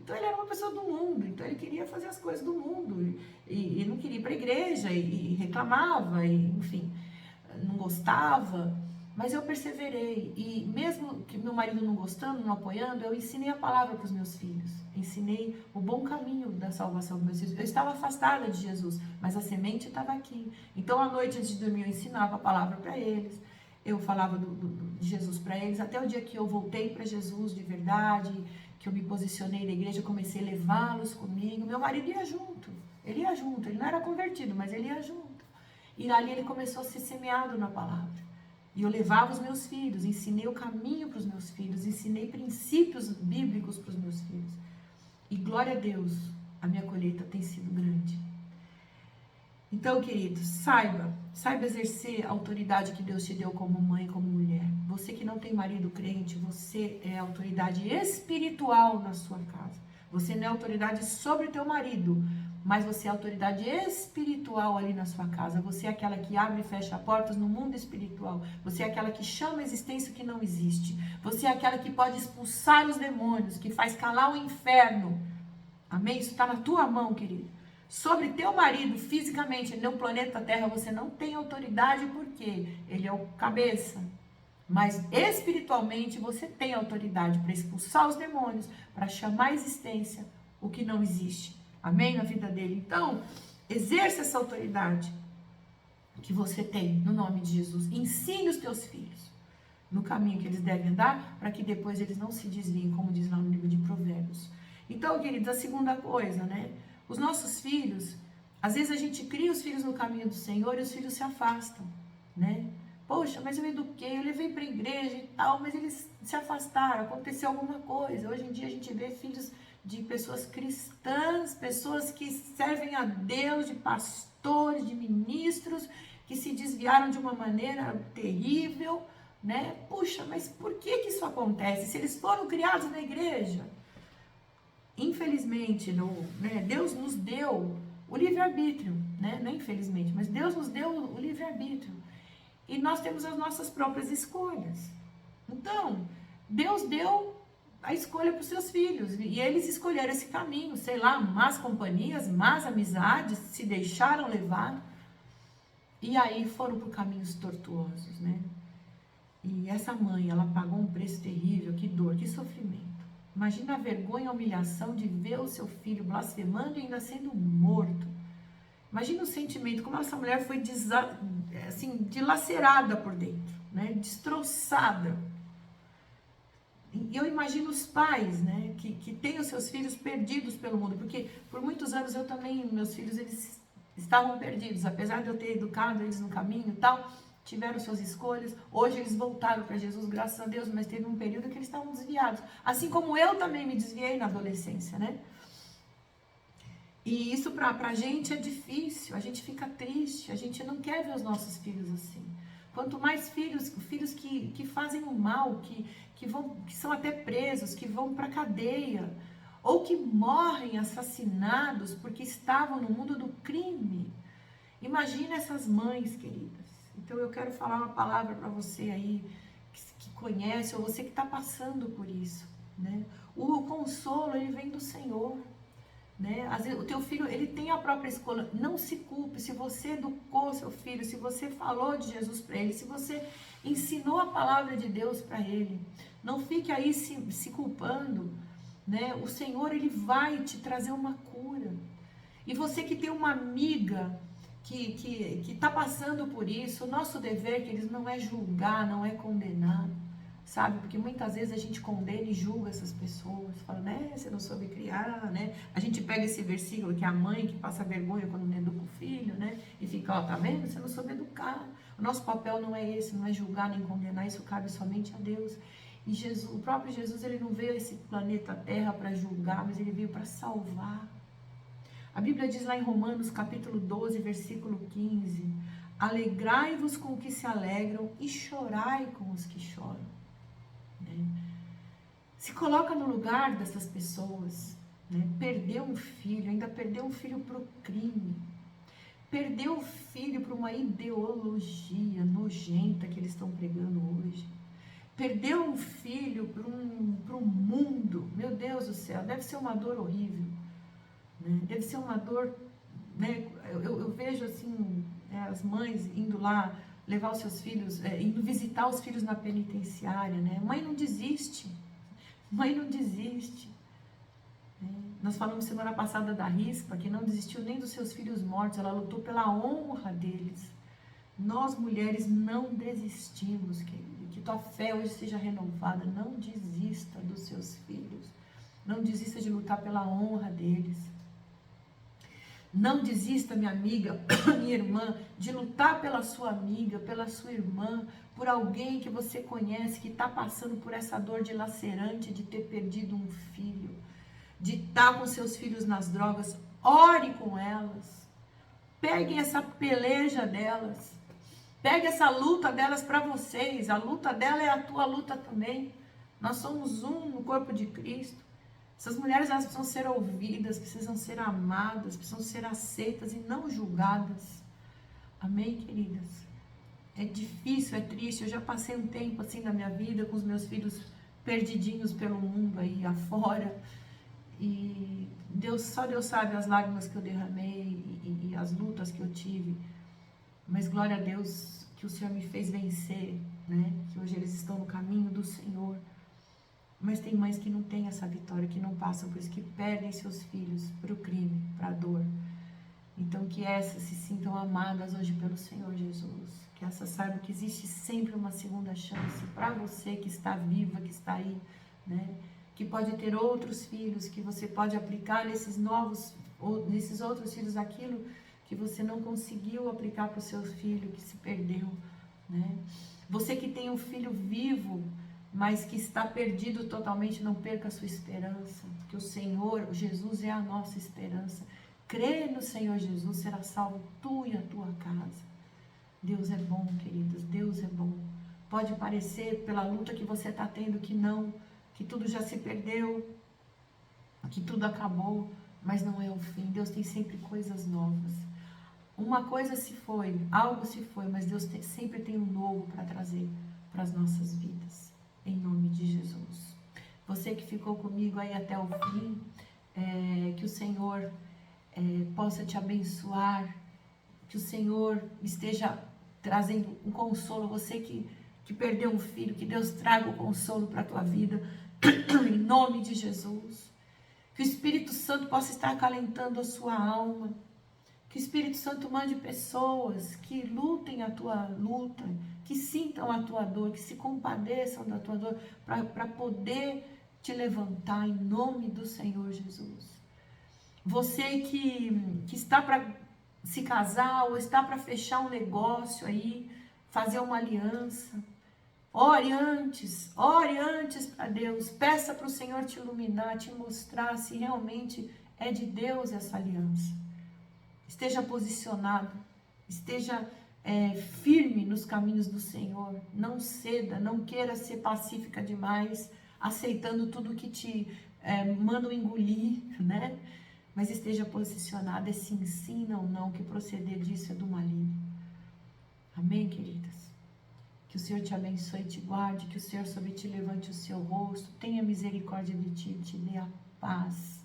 então ele era uma pessoa do mundo, então ele queria fazer as coisas do mundo, e não queria ir para a igreja, e reclamava, e, enfim, não gostava, mas eu perseverei, e mesmo que meu marido não gostando, não apoiando, eu ensinei a palavra para os meus filhos, ensinei o bom caminho da salvação dos meus filhos. Eu estava afastada de Jesus, mas a semente estava aqui, então à noite antes de dormir eu ensinava a palavra para eles, eu falava de Jesus para eles, até o dia que eu voltei para Jesus de verdade, que eu me posicionei na igreja, eu comecei a levá-los comigo. Meu marido ia junto, ele não era convertido, mas ele ia junto. E ali ele começou a ser semeado na palavra. E eu levava os meus filhos, ensinei o caminho para os meus filhos, ensinei princípios bíblicos para os meus filhos. E glória a Deus, a minha colheita tem sido grande. Então, queridos, saiba exercer a autoridade que Deus te deu como mãe, como mulher. Você que não tem marido crente, você é autoridade espiritual na sua casa. Você não é autoridade sobre o teu marido, mas você é autoridade espiritual ali na sua casa. Você é aquela que abre e fecha portas no mundo espiritual. Você é aquela que chama a existência o que não existe. Você é aquela que pode expulsar os demônios, que faz calar o inferno. Amém? Isso está na tua mão, querido. Sobre teu marido, fisicamente, no planeta Terra, você não tem autoridade, porque ele é o cabeça. Mas espiritualmente, você tem autoridade para expulsar os demônios, para chamar a existência o que não existe. Amém? Na vida dele. Então, exerça essa autoridade que você tem, no nome de Jesus. Ensine os teus filhos no caminho que eles devem andar, para que depois eles não se desviem, como diz lá no livro de Provérbios. Então, queridos, a segunda coisa, né? Os nossos filhos, às vezes a gente cria os filhos no caminho do Senhor e os filhos se afastam, né? Poxa, mas eu eduquei, eu levei para a igreja e tal, mas eles se afastaram, aconteceu alguma coisa. Hoje em dia a gente vê filhos de pessoas cristãs, pessoas que servem a Deus, de pastores, de ministros, que se desviaram de uma maneira terrível, né? Puxa, mas por que isso acontece? Se eles foram criados na igreja? Infelizmente, Deus nos deu o livre-arbítrio, né? Não infelizmente, mas Deus nos deu o livre-arbítrio. E nós temos as nossas próprias escolhas. Então, Deus deu a escolha para os seus filhos. E eles escolheram esse caminho, sei lá, más companhias, más amizades, se deixaram levar. E aí foram por caminhos tortuosos, né? E essa mãe, ela pagou um preço terrível, que dor, que sofrimento. Imagina a vergonha e a humilhação de ver o seu filho blasfemando e ainda sendo morto. Imagina o sentimento, como essa mulher foi dilacerada por dentro, né? Destroçada. E eu imagino os pais, né? Que têm os seus filhos perdidos pelo mundo, porque por muitos anos meus filhos, eles estavam perdidos, apesar de eu ter educado eles no caminho e tal, tiveram suas escolhas, hoje eles voltaram para Jesus, graças a Deus, mas teve um período que eles estavam desviados, assim como eu também me desviei na adolescência, né? E isso pra gente é difícil, a gente fica triste, a gente não quer ver os nossos filhos assim. Quanto mais filhos que fazem o mal, que são até presos, que vão para cadeia, ou que morrem assassinados porque estavam no mundo do crime. Imagina essas mães, queridas. Então eu quero falar uma palavra para você aí, que conhece, ou você que está passando por isso, né? O consolo, ele vem do Senhor. Né? Às vezes, o teu filho, ele tem a própria escolha. Não se culpe se você educou seu filho, se você falou de Jesus para ele, se você ensinou a palavra de Deus para ele. Não fique aí se culpando, né? O Senhor, ele vai te trazer uma cura. E você que tem uma amiga que está passando por isso, o nosso dever, queridos, não é julgar, não é condenar. Sabe, porque muitas vezes a gente condena e julga essas pessoas, fala, né, você não soube criar, né, a gente pega esse versículo que é a mãe que passa vergonha quando não educa o filho, né, e fica, ó, tá vendo, você não soube educar, o nosso papel não é esse, não é julgar nem condenar, isso cabe somente a Deus, e Jesus, o próprio Jesus, ele não veio a esse planeta Terra para julgar, mas ele veio para salvar. A Bíblia diz lá em Romanos capítulo 12, versículo 15, alegrai-vos com os que se alegram e chorai com os que choram. Se coloca no lugar dessas pessoas, né? Perdeu um filho, ainda perdeu um filho para o crime, perdeu o filho para uma ideologia nojenta que eles estão pregando hoje, perdeu um filho para um mundo, meu Deus do céu, deve ser uma dor horrível, né? Deve ser uma dor, né? Eu vejo assim, as mães indo lá levar os seus filhos, indo visitar os filhos na penitenciária, né? Mãe não desiste. Mãe não desiste. Nós falamos semana passada da Rispa, que não desistiu nem dos seus filhos mortos, ela lutou pela honra deles. Nós, mulheres, não desistimos, querido. Que tua fé hoje seja renovada. Não desista dos seus filhos. Não desista de lutar pela honra deles. Não desista, minha amiga, minha irmã, de lutar pela sua amiga, pela sua irmã, por alguém que você conhece, que está passando por essa dor dilacerante de ter perdido um filho, de estar com seus filhos nas drogas. Ore com elas. Pegue essa peleja delas. Pegue essa luta delas para vocês. A luta dela é a tua luta também. Nós somos um no corpo de Cristo. Essas mulheres, elas precisam ser ouvidas, precisam ser amadas, precisam ser aceitas e não julgadas. Amém, queridas? É difícil, é triste. Eu já passei um tempo assim na minha vida com os meus filhos perdidinhos pelo mundo aí afora. E só Deus sabe as lágrimas que eu derramei e as lutas que eu tive. Mas glória a Deus que o Senhor me fez vencer, né? Que hoje eles estão no caminho do Senhor. Mas tem mães que não têm essa vitória, que não passam por isso, que perdem seus filhos para o crime, para a dor. Então que essas se sintam amadas hoje pelo Senhor Jesus. Que essas saibam que existe sempre uma segunda chance para você que está viva, que está aí, né? Que pode ter outros filhos, que você pode aplicar nesses outros filhos aquilo que você não conseguiu aplicar para o seu filho, que se perdeu, né? Você que tem um filho vivo, mas que está perdido totalmente, não perca a sua esperança, porque o Senhor, Jesus é a nossa esperança. Crê no Senhor Jesus, será salvo tu e a tua casa. Deus é bom, queridos, Deus é bom. Pode parecer, pela luta que você está tendo, que não, que tudo já se perdeu, que tudo acabou, mas não é o fim. Deus tem sempre coisas novas. Uma coisa se foi, algo se foi, mas Deus sempre tem um novo para trazer para as nossas vidas. Em nome de Jesus. Você que ficou comigo aí até o fim, que o Senhor possa te abençoar, que o Senhor esteja trazendo um consolo. Você que perdeu um filho, que Deus traga o consolo para a tua vida, em nome de Jesus. Que o Espírito Santo possa estar acalentando a sua alma. Que o Espírito Santo mande pessoas que lutem a tua luta, que sintam a tua dor, que se compadeçam da tua dor, para poder te levantar em nome do Senhor Jesus. Você que está para se casar ou está para fechar um negócio aí, fazer uma aliança. Ore antes para Deus, peça para o Senhor te iluminar, te mostrar se realmente é de Deus essa aliança. Esteja posicionado, esteja firme nos caminhos do Senhor, não ceda, não queira ser pacífica demais, aceitando tudo que te mandam engolir, né? Mas esteja posicionada, é sim ou não, que proceder disso é do maligno. Amém, queridas? Que o Senhor te abençoe e te guarde, que o Senhor sobre ti levante o seu rosto, tenha misericórdia de ti e te dê a paz.